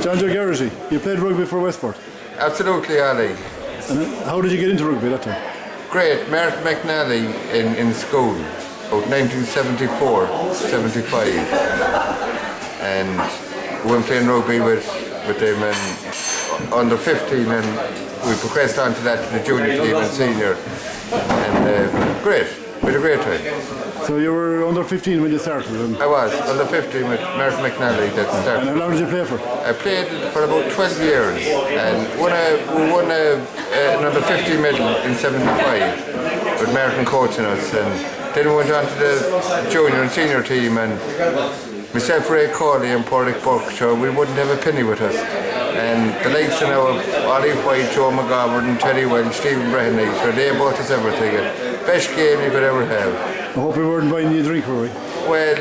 Joe Geraghty, you played rugby for Westport. Absolutely, Ali. And how did you get into rugby that time? Great, Martin McNally in school, about 1974, 75. And we went playing rugby with them and under 15, and we progressed on to that to the junior team and senior. And great, we had a great time. So you were under 15 when you started? I was under 15 with Martin McNally that started. And how long did you play for? I played for about 12 years and we won another 50 medal in 75 with Martin coaching us, and then we went on to the junior and senior team, and myself, Ray Cawley and Porrick Berkshire, we wouldn't have a penny with us. And the likes of now of Ollie White, Joe McGovern, Teddy Welch, Stephen Breheny, so they bought us everything. And best game you could ever have. I hope we weren't buying you a drink, were we? Well,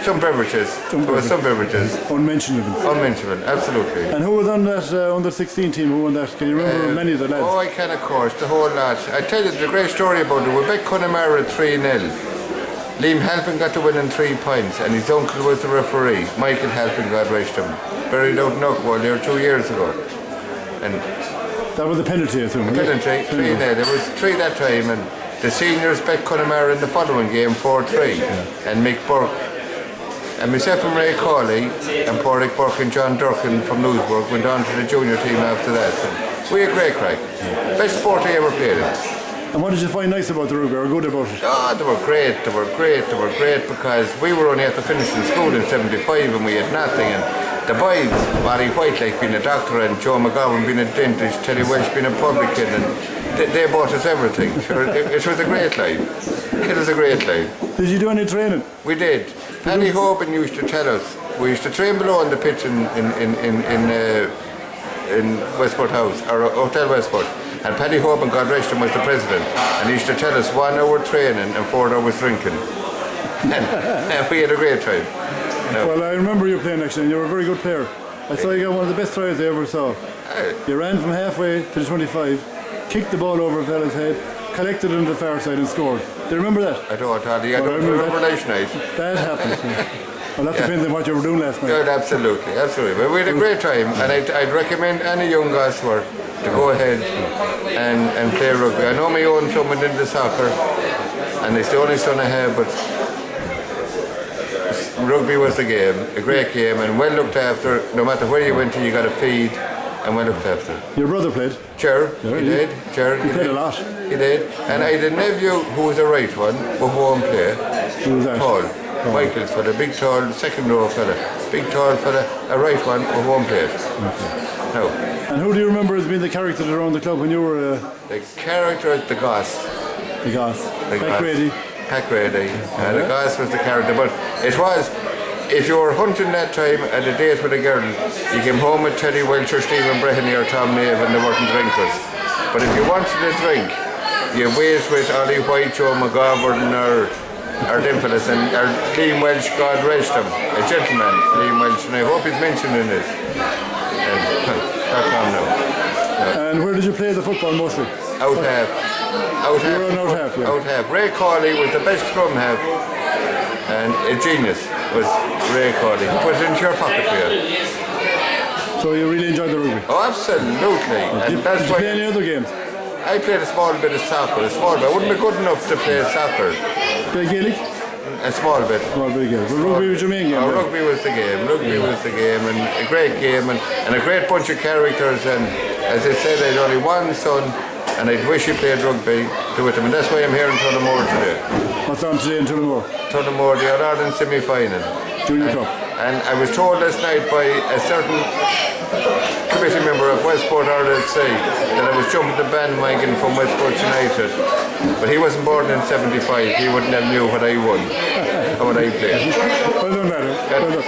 some beverages. There were some beverages. Unmentionable. Unmentionable, absolutely. And who was on that under 16 team? Who won that? Can you remember many of the lads? Oh, I can, of course, the whole lot. I tell you, the great story about it. We're back Connemara 3-0. Liam Halpin got the win in 3 points, and his uncle was the referee. Michael Halpin, God rest him. Buried out in Oakwood there 2 years ago. And that was a penalty, I assume. Penalty, 3-0. There was 3 that time, and the seniors bet Connemara in the following game 4-3. And Mick Burke and myself and Ray Cawley and Porrick Burke and John Durkin from Lewisburg went on to the junior team after that. And we had great crack. Best sport I ever played in. And what did you find nice about the rugby, or good about it? Oh, they were great because we were only at the finishing school in 75 and we had nothing. And the boys, Ollie White like being a doctor and Joe McGovern being a dentist, Teddy Welch being a publican, and they bought us everything. It was a great life. It was a great life. Did you do any training? We did. Paddy Hoban used to tell us, we used to train below on the pitch in Westport House, or Hotel Westport. And Paddy Hoban, God rest him, was the president. And he used to tell us 1 hour training and 4 hours drinking. And we had a great time. No. Well, I remember you playing actually, and you were a very good player. I saw you got one of the best tries I ever saw. You ran from halfway to the 25, kicked the ball over a fella's head, collected it on the far side and scored. Do you remember that? I don't, Toddy. I don't remember last night. That happened. Well, that depends on what you were doing last night. Yeah, absolutely. But we had a great time, and I'd recommend any young guys to go ahead and play rugby. I know my own son went into soccer, and it's the only son I have, but rugby was the game, a great game, and well looked after. No matter where you went to, you got a feed, and well looked after. Your brother played? Sure, he did. He played a lot. He did. And I had a nephew who was a right one, but won't play. Who was that? Paul. Michael's fella, big tall, second row fella, big tall fella, a right one, but won't play. Okay. No. And who do you remember as being the character around the club when you were? The character is the Goss. The Goss. Pack Grady. The Goss was the character, but it was, if you were hunting that time at a date with a girl, you came home with Teddy Welch or Stephen Breheny or Tom Navin, they weren't drinkers. But if you wanted a drink, you wait with Ollie White, Joe McGovern or them fellas, and Liam Welch, God rest him, a gentleman, Liam Welch, and I hope he's mentioned in this. And where did you play the football mostly? Out half. Out half. Out half. Ray Cawley was the best scrum half, and a genius was Ray Cawley. He put it into your pocket for you. So you really enjoyed the rugby? Oh, absolutely. Did you play any other games? I played a small bit of soccer, I wouldn't be good enough to play soccer. Play Gaelic? A small bit. Small bit of Gaelic. Well, rugby was your main game? Rugby was the game. Rugby was the game, and a great game, and a great bunch of characters. And as I said, I had only one son, and I'd wish he played rugby with him, and that's why I'm here in Tullamore today. What's on today in Tullamore? Tullamore, the All-Ireland semi-final. Junior Cup. And I was told last night by a certain committee member of Westport RFC that I was jumping the bandwagon from Westport United, but he wasn't born in 75. He wouldn't have knew what I won or what I played. Well done, madam. Well done.